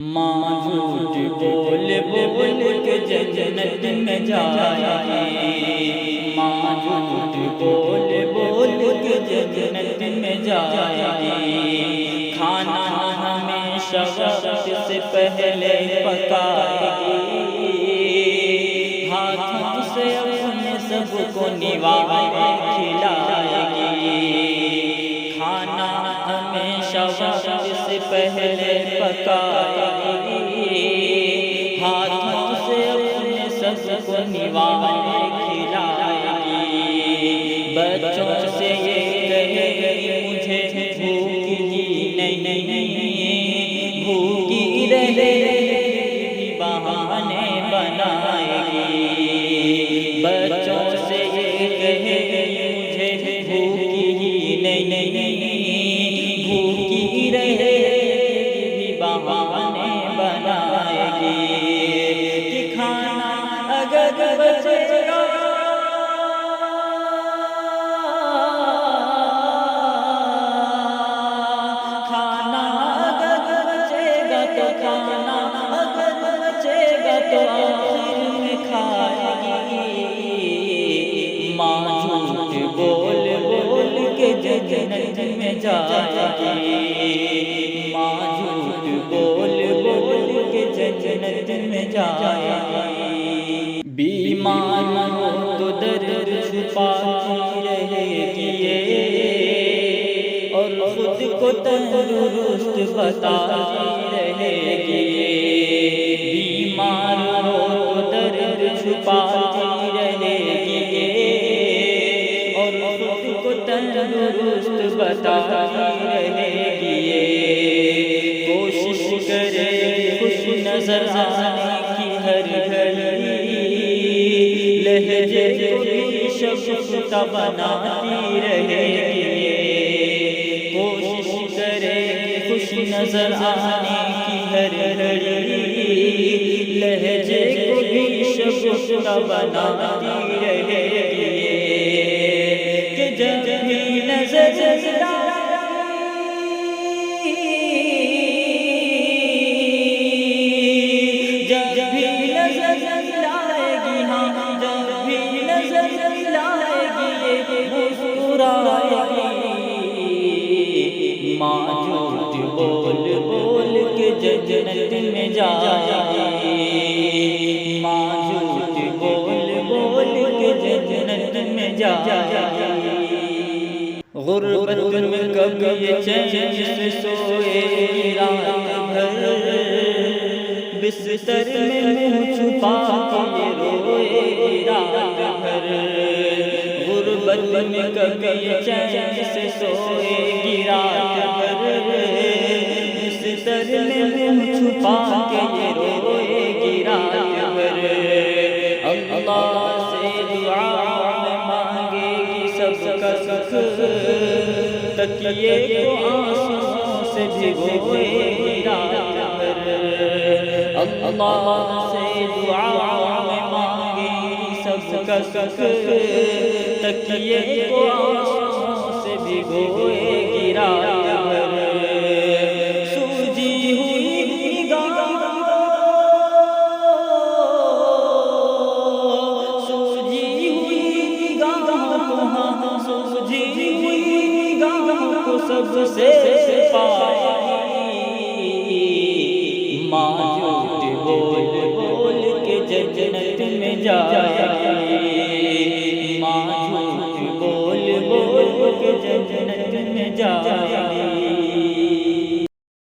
ماں جھوٹ بول بول کے جنت میں جائے گی، ماں جھوٹ بول بول کے جنت میں جائے گی، کھانا ہمیشہ وقت سے پہلے پکائے گی، ہاتھوں سے اپنے سب کو نوائے کھلائے گی، کھانا ہمیشہ وقت سے پہلے پکائے گی، ہاتھوں سے اپنے سب کو نوائے کھلائے گی، بچوں سے یہ کہے گی مجھے بھوک نہیں، بھوکی رہے بھی بہانے بنائے گی، بچوں سے یہ کہے گی مجھے بھوکی نہیں، بھوکی رہے بھی بہانے بنائے گی، کہ کھانا اگر بچے گا تو آخر میں کھائے گی، ماں جھوٹ بول بول کے جنت میں جائے گی، ماں جھوٹ بول بول کے جنت میں جائے گی، بیمار ہو تو درد چھپاتی رہے گی اور خود کو تندرست بتاتی رہے گی، بیمار ہو تو درد چھپاتی رہے گی اور خود کو تندرست بتاتی رہے گی، کوشش کرے خوش نظر آنے کی ہر گھڑی، لہجے کو بھی شگفتہ بناتی رہے گی، کوشش کرے خوش نظر آنے کی ہر گھڑی، لہجے کو بھی شگفتہ بناتی رہے گی، کہ جب بھی نظر لائے گی، ہاں جب بھی نظر لائے گی مسکرائے گی، ماں جھوٹ بول بول کے جنت میں جائے گی، ماں جھوٹ بول بول کے جنت میں جائے گی، غربت میں کبھی چین سے سوئے رات بھر، بستر میں منہ چھپا کے روئے رات بھر، غربت میں کبھی چین سے سوئے گی رات بھر، بستر میں منہ چھپا کے روئے گی رات بھر، اللہ سے دعا میں مانگے گی سب کا سکھ، تکیے کو آنسوؤں سے بھگوئے گی رات بھر، اللہ سے دعا میں مانگے گی سب کا سکھ، تکیے کو آنسوؤں سے بھگوئے گی رات بھر، سوجی ہوئی نگاہ کو سب سے پائی، ماں جھوٹ بول بول کے جنت میں جائے گی، ماں جھوٹ بول بول کے جنت میں جائے